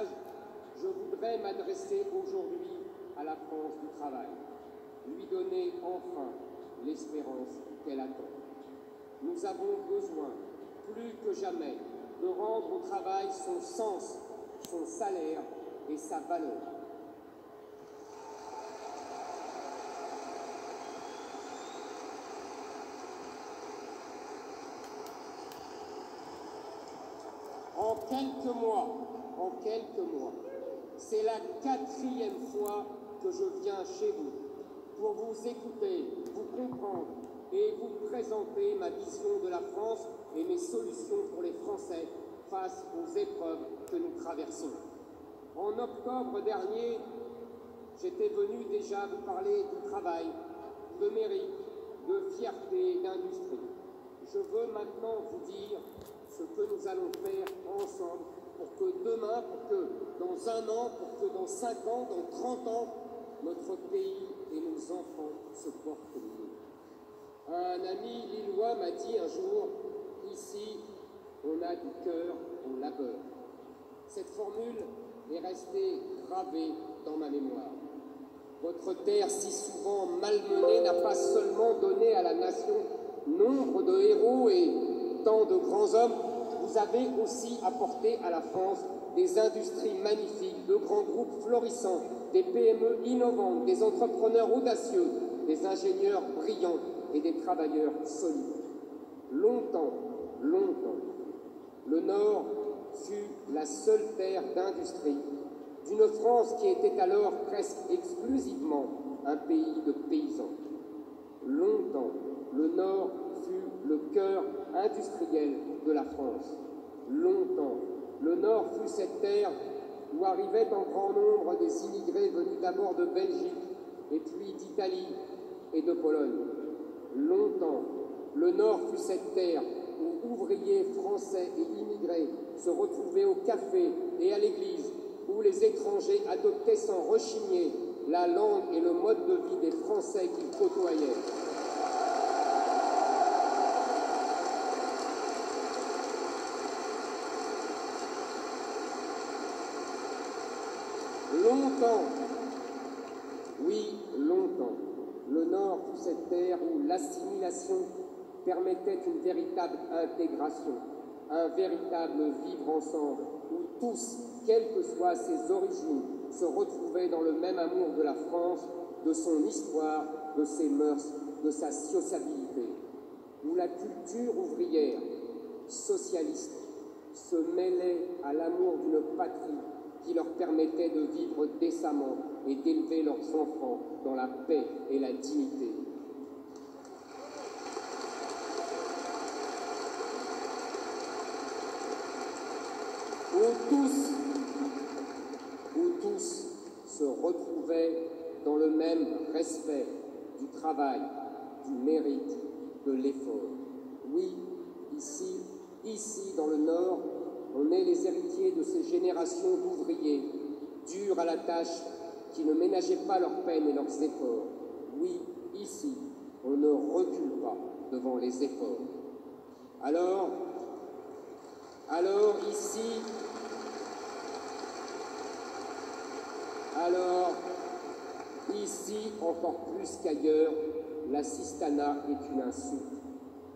message, je voudrais m'adresser aujourd'hui à la France du travail, lui donner enfin l'espérance qu'elle attend. Nous avons besoin, plus que jamais, de rendre au travail son sens, son salaire et sa valeur. En quelques mois, c'est la 4e fois que je viens chez vous pour vous écouter, vous comprendre et vous présenter ma vision de la France et mes solutions pour les Français face aux épreuves que nous traversons. En octobre dernier, j'étais venu déjà vous parler du travail, de mérite, de fierté et d'industrie. Je veux maintenant vous dire ce que nous allons faire ensemble pour que demain, pour que dans 1 an, pour que dans 5 ans, dans 30 ans, notre pays et nos enfants se portent mieux. Un ami lillois m'a dit un jour, ici, on a du cœur au labeur. Cette formule est restée gravée dans ma mémoire. Votre terre, si souvent malmenée, n'a pas seulement donné à la nation nombre de héros et tant de grands hommes, vous avez aussi apporté à la France des industries magnifiques, de grands groupes florissants, des PME innovantes, des entrepreneurs audacieux, des ingénieurs brillants et des travailleurs solides. Longtemps, le Nord fut la seule terre d'industrie d'une France qui était alors presque exclusivement un pays de paysans. Longtemps, le Nord fut le cœur industriel de la France. Longtemps, le Nord fut cette terre où arrivaient en grand nombre des immigrés venus d'abord de Belgique et puis d'Italie et de Pologne. Longtemps, le Nord fut cette terre où ouvriers français et immigrés se retrouvaient au café et à l'église, où les étrangers adoptaient sans rechigner la langue et le mode de vie des Français qu'ils côtoyaient. Longtemps, oui, longtemps, le Nord fut cette terre où l'assimilation permettait une véritable intégration, un véritable vivre ensemble, où tous, quelles que soient ses origines, se retrouvaient dans le même amour de la France, de son histoire, de ses mœurs, de sa sociabilité, où la culture ouvrière, socialiste, se mêlait à l'amour d'une patrie qui leur permettait de vivre décemment et d'élever leurs enfants dans la paix et la dignité. Où tous se retrouvaient dans le même respect du travail, du mérite, de l'effort. Oui, ici dans le Nord, on est les héritiers de ces générations d'ouvriers, durs à la tâche, qui ne ménageaient pas leurs peines et leurs efforts. Oui, ici, on ne recule pas devant les efforts. Alors ici, encore plus qu'ailleurs, l'assistanat est une insulte.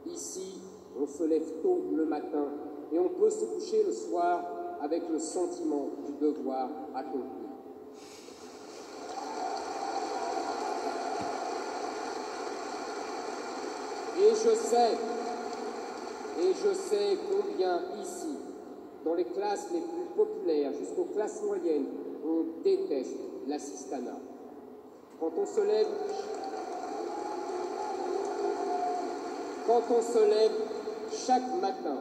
Ici, on se lève tôt le matin et on peut se coucher le soir avec le sentiment du devoir accompli. Et je sais combien ici, dans les classes les plus populaires jusqu'aux classes moyennes, on déteste l'assistanat. Quand on se lève chaque matin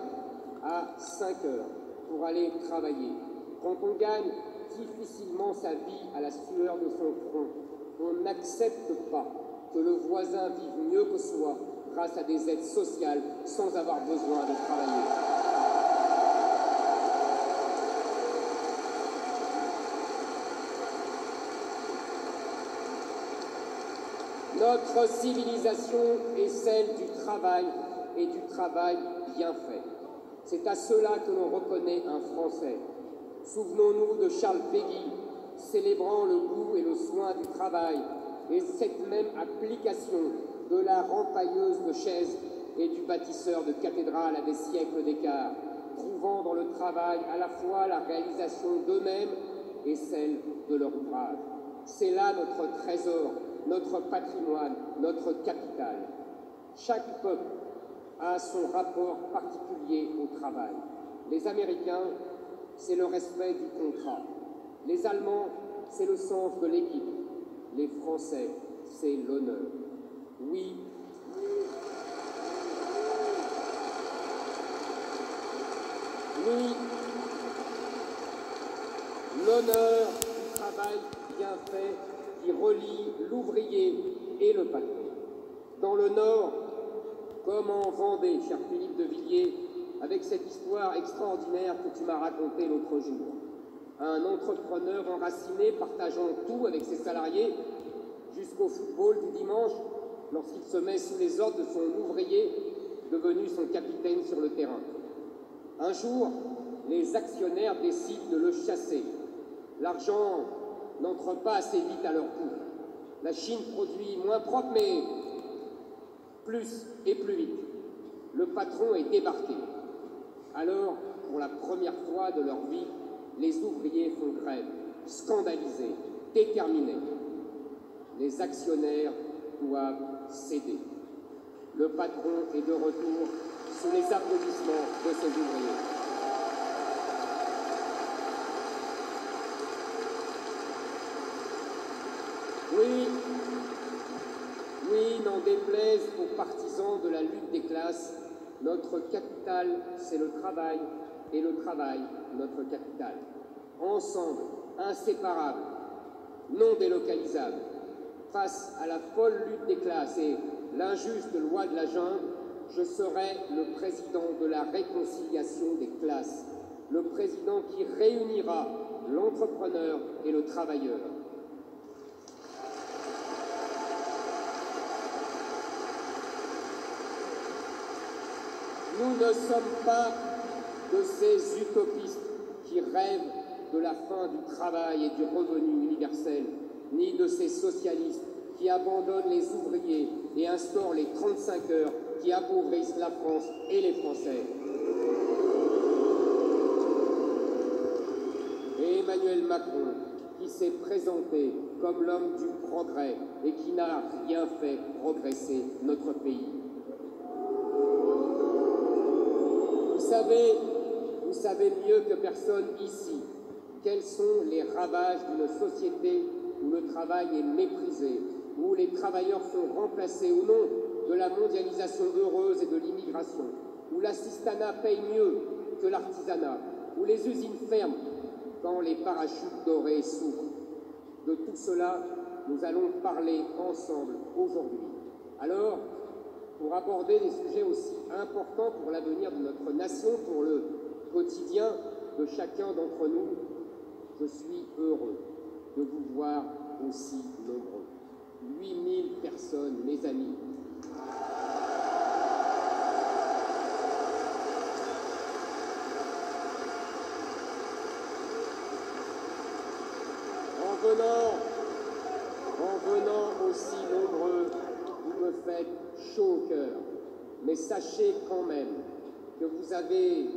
à 5 heures pour aller travailler, quand on gagne difficilement sa vie à la sueur de son front, on n'accepte pas que le voisin vive mieux que soi grâce à des aides sociales sans avoir besoin de travailler. Notre civilisation est celle du travail et du travail bien fait. C'est à cela que l'on reconnaît un Français. Souvenons-nous de Charles Péguy, célébrant le goût et le soin du travail, et cette même application de la rempailleuse de chaises et du bâtisseur de cathédrales à des siècles d'écart, trouvant dans le travail à la fois la réalisation d'eux-mêmes et celle de leur ouvrage. C'est là notre trésor, notre patrimoine, notre capital. Chaque peuple a son rapport particulier au travail. Les Américains, c'est le respect du contrat. Les Allemands, c'est le sens de l'équipe. Les Français, c'est l'honneur. Oui, l'honneur du travail bien fait qui relie l'ouvrier et le patron. Dans le Nord, comme en Vendée, cher Philippe de Villiers, avec cette histoire extraordinaire que tu m'as racontée l'autre jour. Un entrepreneur enraciné partageant tout avec ses salariés jusqu'au football du dimanche lorsqu'il se met sous les ordres de son ouvrier devenu son capitaine sur le terrain. Un jour, les actionnaires décident de le chasser. L'argent n'entre pas assez vite à leur cours. La Chine produit moins propre, mais plus et plus vite. Le patron est débarqué. Alors, pour la première fois de leur vie, les ouvriers font grève, scandalisés, déterminés. Les actionnaires doivent céder. Le patron est de retour sous les applaudissements de ses ouvriers. Oui, n'en déplaise aux partisans de la lutte des classes, notre capital, c'est le travail, et le travail, notre capital. Ensemble, inséparables, non délocalisables, face à la folle lutte des classes et l'injuste loi de la jungle, je serai le président de la réconciliation des classes, le président qui réunira l'entrepreneur et le travailleur. Nous ne sommes pas de ces utopistes qui rêvent de la fin du travail et du revenu universel, ni de ces socialistes qui abandonnent les ouvriers et instaurent les 35 heures qui appauvrissent la France et les Français. Et Emmanuel Macron, qui s'est présenté comme l'homme du progrès et qui n'a rien fait progresser notre pays. Vous savez mieux que personne ici quels sont les ravages d'une société où le travail est méprisé, où les travailleurs sont remplacés au nom de la mondialisation heureuse et de l'immigration, où l'assistanat paye mieux que l'artisanat, où les usines ferment quand les parachutes dorés s'ouvrent. De tout cela, nous allons parler ensemble aujourd'hui. Alors, pour aborder des sujets aussi importants pour l'avenir de notre nation, pour le quotidien de chacun d'entre nous, je suis heureux de vous voir aussi nombreux. 8000 personnes, mes amis. En venant aussi nombreux, vous me faites chaud au cœur. Mais sachez quand même que vous avez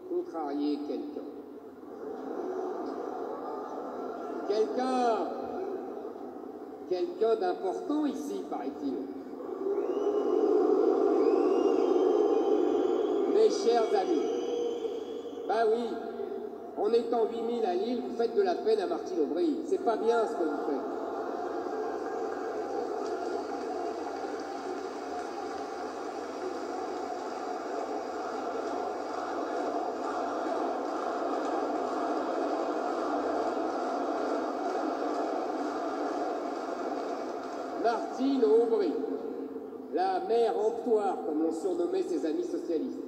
contrarié quelqu'un. Quelqu'un d'important ici, paraît-il. Mes chers amis, bah oui, en étant 8000 à Lille, vous faites de la peine à Martine Aubry. C'est pas bien ce que vous faites. Martine Aubry, la mère emptoire, comme l'ont surnommé ses amis socialistes.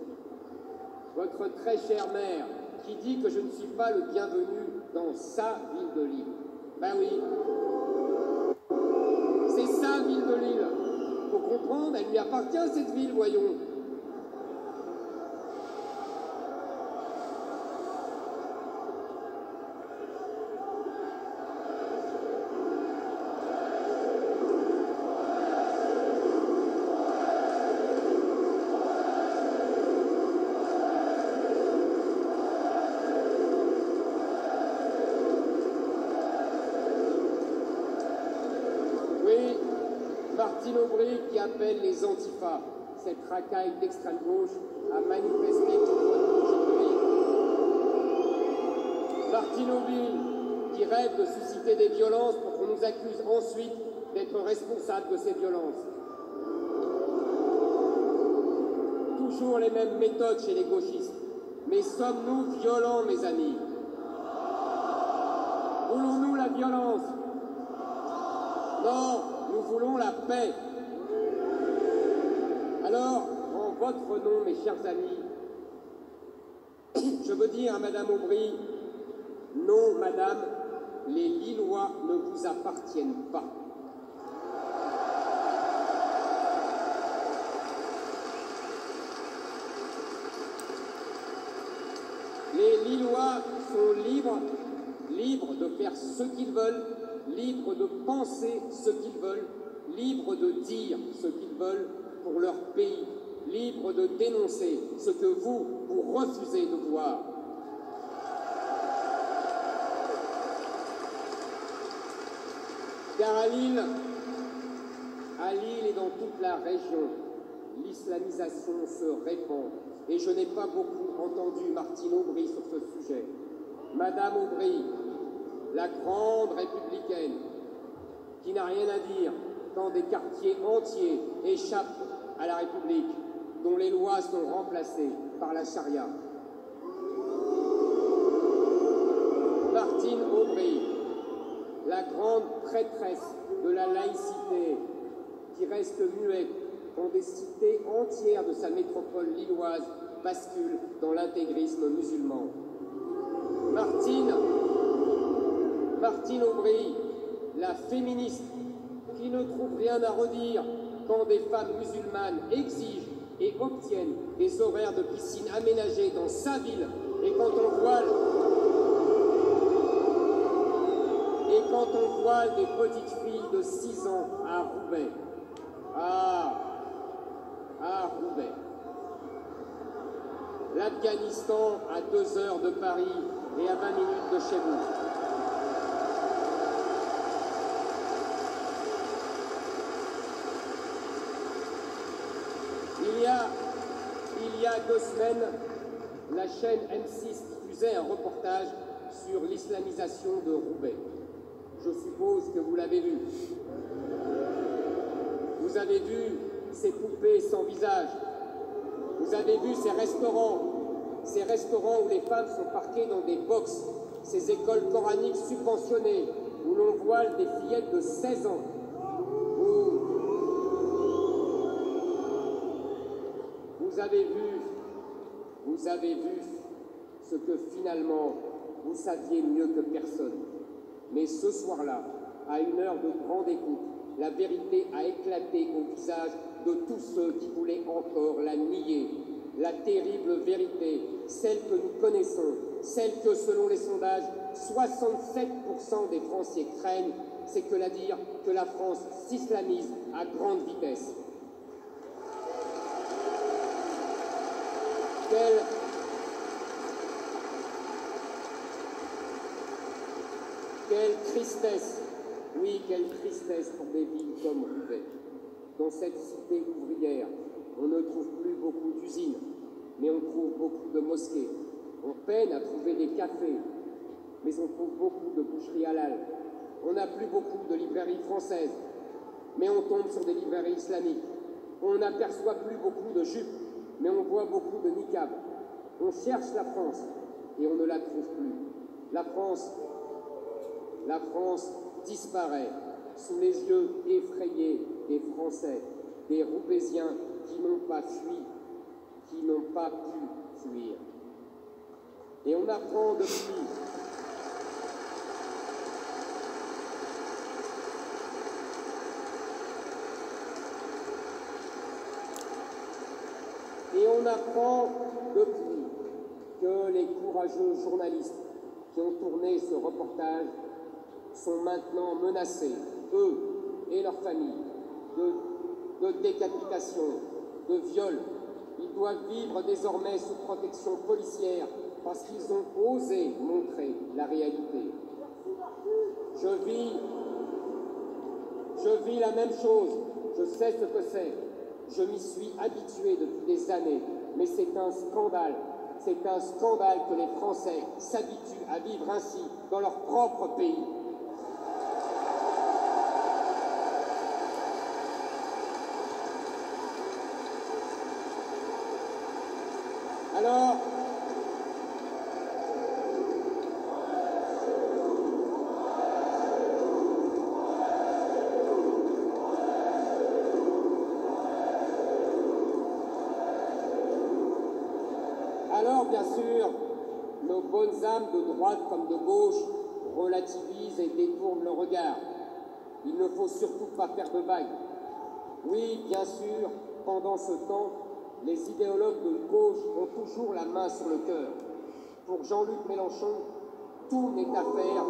Votre très chère mère, qui dit que je ne suis pas le bienvenu dans sa ville de Lille. Ben oui, c'est sa ville de Lille. Faut comprendre, elle lui appartient cette ville, voyons. Martine Aubry qui appelle les antifas, cette racaille d'extrême gauche, à manifester contre nous aujourd'hui. Martine Aubry qui rêve de susciter des violences pour qu'on nous accuse ensuite d'être responsables de ces violences. Toujours les mêmes méthodes chez les gauchistes. Mais sommes-nous violents, mes amis? Voulons-nous la violence? Non, nous voulons la paix. Alors, en votre nom, mes chers amis, je veux dire à Madame Aubry, non, Madame, les Lillois ne vous appartiennent pas. Les Lillois sont libres de faire ce qu'ils veulent, libres de penser ce qu'ils veulent, libres de dire ce qu'ils veulent pour leur pays, libres de dénoncer ce que vous refusez de voir. Car à Lille et dans toute la région, l'islamisation se répand. Et je n'ai pas beaucoup entendu Martine Aubry sur ce sujet. Madame Aubry, la grande républicaine, qui n'a rien à dire quand des quartiers entiers échappent à la République, dont les lois sont remplacées par la charia. Martine Aubry, la grande prêtresse de la laïcité, qui reste muette quand des cités entières de sa métropole lilloise basculent dans l'intégrisme musulman. Martine Aubry, la féministe, qui ne trouve rien à redire quand des femmes musulmanes exigent et obtiennent des horaires de piscine aménagés dans sa ville, et quand on voile des petites filles de 6 ans à Roubaix. Ah, Roubaix. L'Afghanistan à 2 heures de Paris et à 20 minutes de chez vous. Il y a 2 semaines, la chaîne M6 diffusait un reportage sur l'islamisation de Roubaix. Je suppose que vous l'avez vu. Vous avez vu ces poupées sans visage. Vous avez vu ces restaurants où les femmes sont parquées dans des boxes, ces écoles coraniques subventionnées, où l'on voile des fillettes de 16 ans. Vous avez vu ce que finalement vous saviez mieux que personne. Mais ce soir-là, à une heure de grande écoute, la vérité a éclaté au visage de tous ceux qui voulaient encore la nier. La terrible vérité, celle que nous connaissons, celle que, selon les sondages, 67% des Français craignent, c'est que la France s'islamise à grande vitesse. Quelle tristesse, oui, quelle tristesse pour des villes comme Roubaix. Dans cette cité ouvrière, on ne trouve plus beaucoup d'usines, mais on trouve beaucoup de mosquées. On peine à trouver des cafés, mais on trouve beaucoup de boucheries halal. On n'a plus beaucoup de librairies françaises, mais on tombe sur des librairies islamiques. On n'aperçoit plus beaucoup de jupes, mais on voit beaucoup de niqab. On cherche la France et on ne la trouve plus. La France disparaît sous les yeux effrayés des Français, des Roubaisiens qui n'ont pas fui, qui n'ont pas pu fuir. Et on apprend depuis que les courageux journalistes qui ont tourné ce reportage sont maintenant menacés, eux et leurs familles, de décapitation, de viol. Ils doivent vivre désormais sous protection policière parce qu'ils ont osé montrer la réalité. Je vis la même chose je sais ce que c'est. Je m'y suis habitué depuis des années, mais c'est un scandale. C'est un scandale que les Français s'habituent à vivre ainsi dans leur propre pays. Alors, bien sûr, nos bonnes âmes de droite comme de gauche relativisent et détournent le regard. Il ne faut surtout pas faire de vagues. Oui, bien sûr, pendant ce temps, les idéologues de gauche ont toujours la main sur le cœur. Pour Jean-Luc Mélenchon, tout n'est à faire.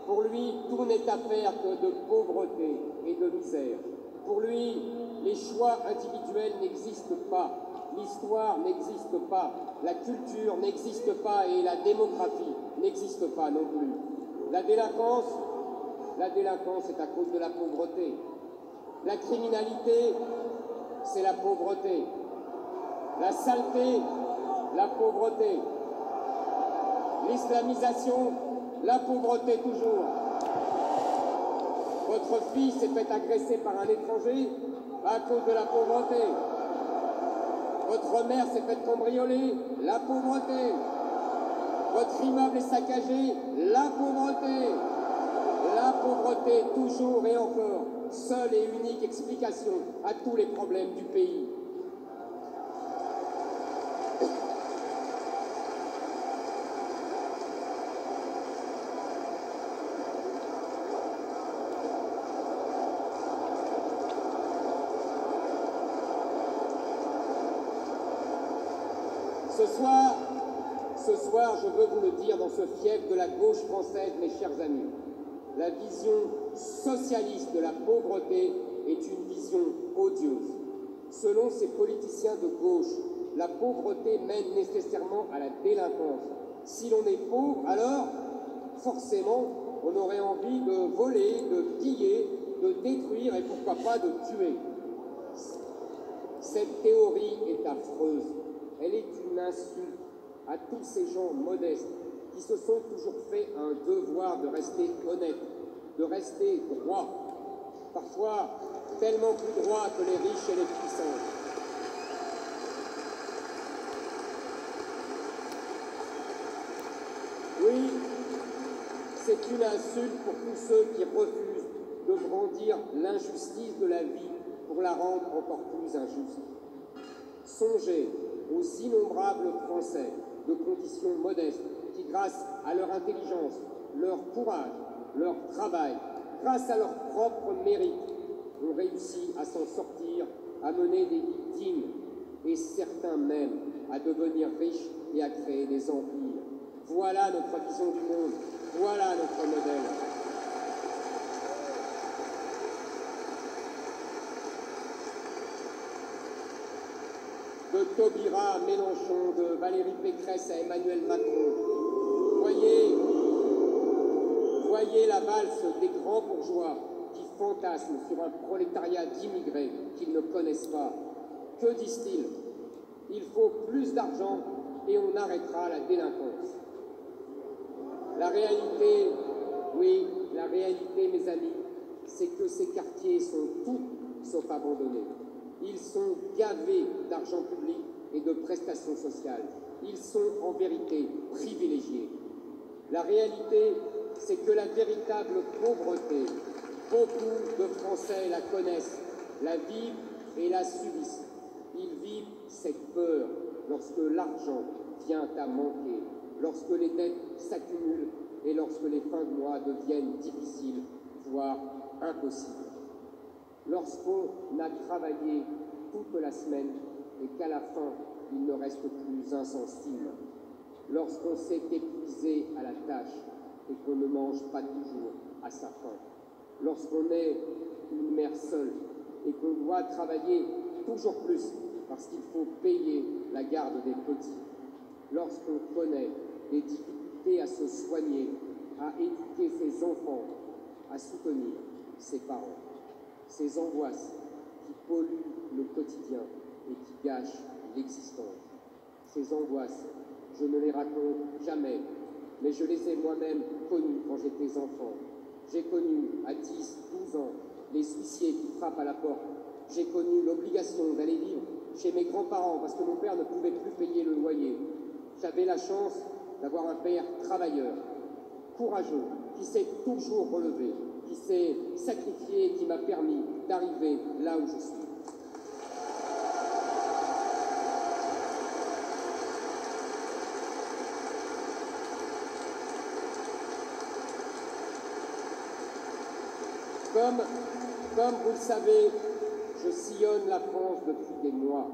Pour lui, tout n'est à faire que de pauvreté et de misère. Pour lui, les choix individuels n'existent pas, l'histoire n'existe pas, la culture n'existe pas et la démographie n'existe pas non plus. La délinquance est à cause de la pauvreté. La criminalité, c'est la pauvreté. La saleté, la pauvreté. L'islamisation, la pauvreté toujours. Votre fille s'est fait agresser par un étranger à cause de la pauvreté. Votre mère s'est fait cambrioler, la pauvreté. Votre immeuble est saccagé, la pauvreté. La pauvreté, toujours et encore, seule et unique explication à tous les problèmes du pays. Ce soir, je veux vous le dire dans ce fief de la gauche française, mes chers amis, la vision socialiste de la pauvreté est une vision odieuse. Selon ces politiciens de gauche, la pauvreté mène nécessairement à la délinquance. Si l'on est pauvre, alors, forcément, on aurait envie de voler, de piller, de détruire et pourquoi pas de tuer. Cette théorie est affreuse. Elle est une insulte à tous ces gens modestes qui se sont toujours fait un devoir de rester honnêtes, de rester droits, parfois tellement plus droits que les riches et les puissants. Oui, c'est une insulte pour tous ceux qui refusent de brandir l'injustice de la vie pour la rendre encore plus injuste. Songez aux innombrables Français de conditions modestes qui, grâce à leur intelligence, leur courage, leur travail, grâce à leur propre mérite, ont réussi à s'en sortir, à mener des vies dignes, et certains même à devenir riches et à créer des empires. Voilà notre vision du monde, voilà notre modèle. De Taubira à Mélenchon, de Valérie Pécresse à Emmanuel Macron. Voyez la valse des grands bourgeois qui fantasment sur un prolétariat d'immigrés qu'ils ne connaissent pas. Que disent-ils? Il faut plus d'argent et on arrêtera la délinquance. La réalité, oui, la réalité, mes amis, c'est que ces quartiers sont tout sauf abandonnés. Ils sont gavés d'argent public et de prestations sociales. Ils sont en vérité privilégiés. La réalité, c'est que la véritable pauvreté, beaucoup de Français la connaissent, la vivent et la subissent. Ils vivent cette peur lorsque l'argent vient à manquer, lorsque les dettes s'accumulent et lorsque les fins de mois deviennent difficiles, voire impossibles. Lorsqu'on a travaillé toute la semaine et qu'à la fin, il ne reste plus un centime. Lorsqu'on s'est épuisé à la tâche et qu'on ne mange pas toujours à sa faim. Lorsqu'on est une mère seule et qu'on doit travailler toujours plus parce qu'il faut payer la garde des petits. Lorsqu'on connaît des difficultés à se soigner à éduquer ses enfants, à soutenir ses parents. Ces angoisses qui polluent le quotidien et qui gâchent l'existence. Ces angoisses, je ne les raconte jamais, mais je les ai moi-même connues quand j'étais enfant. J'ai connu à 10, 12 ans les huissiers qui frappent à la porte. J'ai connu l'obligation d'aller vivre chez mes grands-parents parce que mon père ne pouvait plus payer le loyer. J'avais la chance d'avoir un père travailleur, courageux, qui s'est toujours relevé, qui s'est sacrifié et qui m'a permis d'arriver là où je suis. Comme vous le savez, je sillonne la France depuis des mois.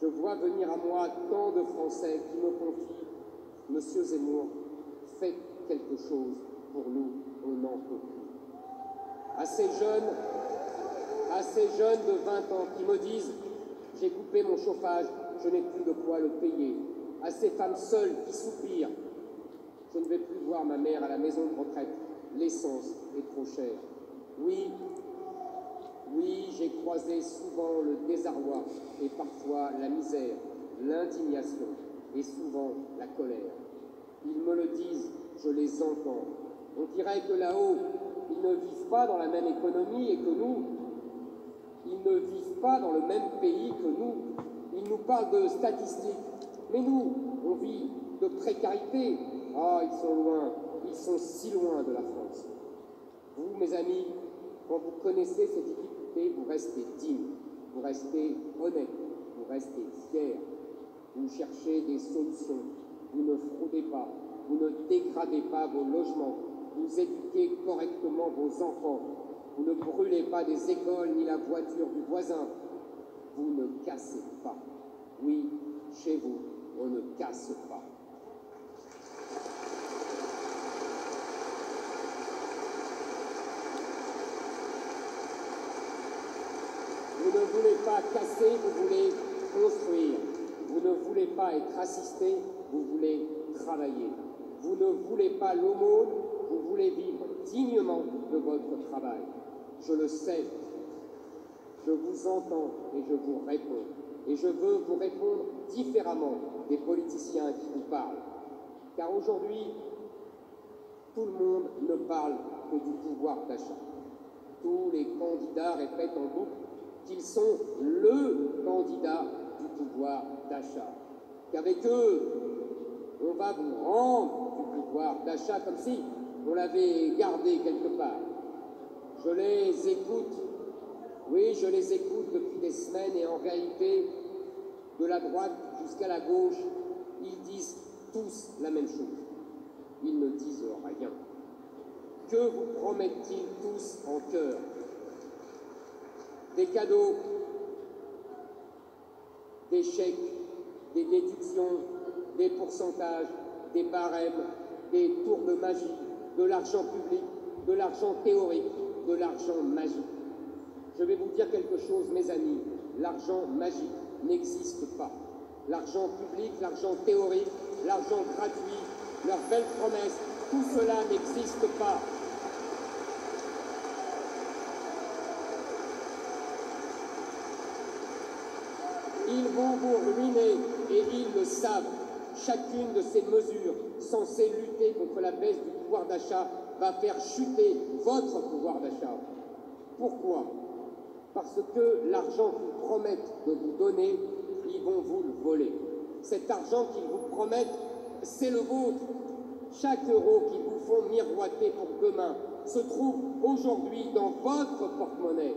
Je vois venir à moi tant de Français qui me confient « Monsieur Zemmour, faites quelque chose pour nous, on n'en peut plus ». À ces jeunes de 20 ans qui me disent « J'ai coupé mon chauffage, je n'ai plus de quoi le payer ». À ces femmes seules qui soupirent « Je ne vais plus voir ma mère à la maison de retraite, l'essence est trop chère ». Oui, j'ai croisé souvent le désarroi et parfois la misère, l'indignation et souvent la colère. Ils me le disent, je les entends. On dirait que là-haut, ils ne vivent pas dans la même économie et que nous. Ils ne vivent pas dans le même pays que nous. Ils nous parlent de statistiques. Mais nous, on vit de précarité. Ah, ils sont loin, ils sont si loin de la France. Vous, mes amis, quand vous connaissez ces difficultés, vous restez digne, vous restez honnête, vous restez fier. Vous cherchez des solutions, vous ne fraudez pas, vous ne dégradez pas vos logements, vous éduquez correctement vos enfants, vous ne brûlez pas des écoles ni la voiture du voisin, vous ne cassez pas. Oui, chez vous, on ne casse pas. Vous ne voulez pas casser, vous voulez construire. Vous ne voulez pas être assisté, vous voulez travailler. Vous ne voulez pas l'aumône, vous voulez vivre dignement de votre travail. Je le sais. Je vous entends et je vous réponds. Et je veux vous répondre différemment des politiciens qui vous parlent. Car aujourd'hui, tout le monde ne parle que du pouvoir d'achat. Tous les candidats répètent en boucle qu'ils sont le candidat du pouvoir d'achat. Qu'avec eux, on va vous rendre du pouvoir d'achat comme si on l'avait gardé quelque part. Je les écoute, oui, je les écoute depuis des semaines et en réalité, de la droite jusqu'à la gauche, ils disent tous la même chose. Ils ne disent rien. Que vous promettent-ils tous en chœur? Des cadeaux, des chèques, des déductions, des pourcentages, des barèmes, des tours de magie, de l'argent public, de l'argent théorique, de l'argent magique. Je vais vous dire quelque chose, mes amis, l'argent magique n'existe pas. L'argent public, l'argent théorique, l'argent gratuit, leurs belles promesses, tout cela n'existe pas. Ils vont vous ruiner et ils le savent. Chacune de ces mesures censées lutter contre la baisse du pouvoir d'achat va faire chuter votre pouvoir d'achat. Pourquoi? Parce que l'argent qu'ils promettent de vous donner, ils vont vous le voler. Cet argent qu'ils vous promettent, c'est le vôtre. Chaque euro qu'ils vous font miroiter pour demain se trouve aujourd'hui dans votre porte-monnaie.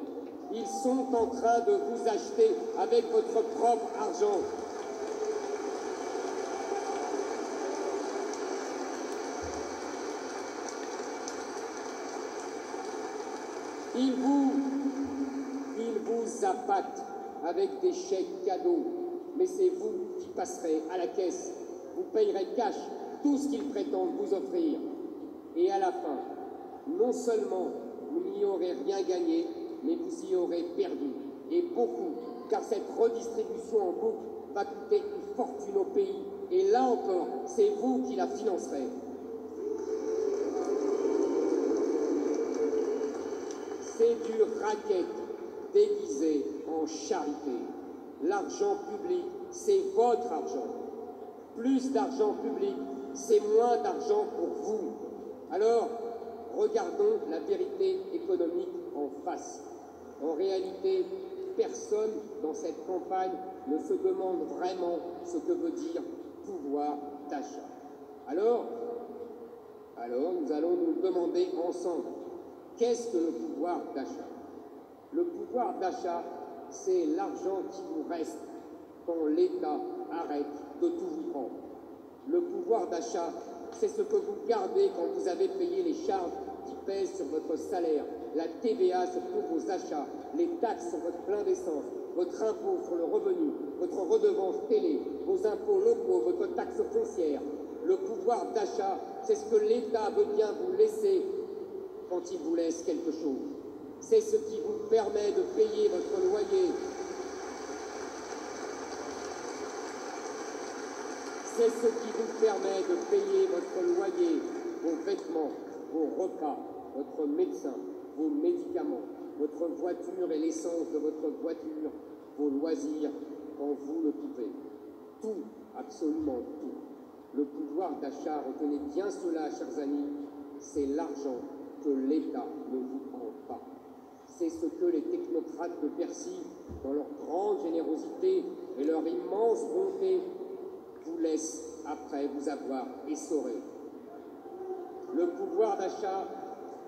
Ils sont en train de vous acheter avec votre propre argent. Ils vous appâtent avec des chèques cadeaux, mais c'est vous qui passerez à la caisse. Vous payerez cash tout ce qu'ils prétendent vous offrir. Et à la fin, non seulement vous n'y aurez rien gagné, mais vous y aurez perdu, et beaucoup, car cette redistribution en boucle va coûter une fortune au pays, et là encore, c'est vous qui la financerez. C'est du racket déguisé en charité. L'argent public, c'est votre argent. Plus d'argent public, c'est moins d'argent pour vous. Alors, regardons la vérité économique en face. En réalité, personne dans cette campagne ne se demande vraiment ce que veut dire pouvoir d'achat. Alors, nous allons nous demander ensemble, qu'est-ce que le pouvoir d'achat? Le pouvoir d'achat, c'est l'argent qui vous reste quand l'État arrête de tout vous prendre. Le pouvoir d'achat, c'est ce que vous gardez quand vous avez payé les charges qui pèsent sur votre salaire, la TVA sur tous vos achats, les taxes sur votre plein d'essence, votre impôt sur le revenu, votre redevance télé, vos impôts locaux, votre taxe foncière. Le pouvoir d'achat, c'est ce que l'État veut bien vous laisser quand il vous laisse quelque chose. C'est ce qui vous permet de payer votre loyer. C'est ce qui vous permet de payer votre loyer, vos vêtements, vos repas, votre médecin, vos médicaments, votre voiture et l'essence de votre voiture, vos loisirs quand vous le pouvez. Tout, absolument tout. Le pouvoir d'achat, retenez bien cela, chers amis, c'est l'argent que l'État ne vous prend pas. C'est ce que les technocrates de Bercy, dans leur grande générosité et leur immense bonté, vous laissent après vous avoir essoré. Le pouvoir d'achat,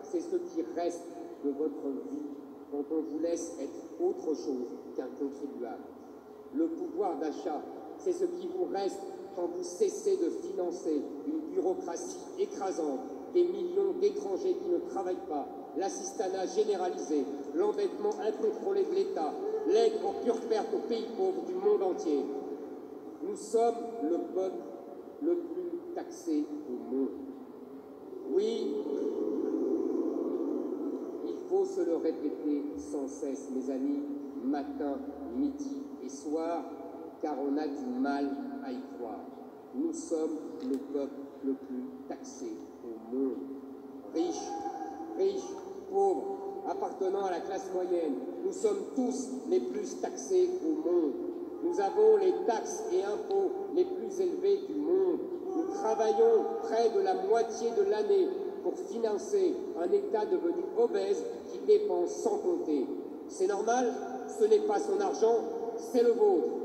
c'est ce qui reste de votre vie quand on vous laisse être autre chose qu'un contribuable. Le pouvoir d'achat, c'est ce qui vous reste quand vous cessez de financer une bureaucratie écrasante, des millions d'étrangers qui ne travaillent pas, l'assistanat généralisé, l'endettement incontrôlé de l'État, l'aide en pure perte aux pays pauvres du monde entier. Nous sommes le peuple le plus taxé au monde. Oui, il faut se le répéter sans cesse, mes amis, matin, midi et soir, car on a du mal à y croire. Nous sommes le peuple le plus taxé au monde. Riches, pauvres, appartenant à la classe moyenne, nous sommes tous les plus taxés au monde. Nous avons les taxes et impôts les plus élevés du monde. Nous travaillons près de la moitié de l'année pour financer un État devenu obèse qui dépense sans compter. C'est normal, ce n'est pas son argent, c'est le vôtre.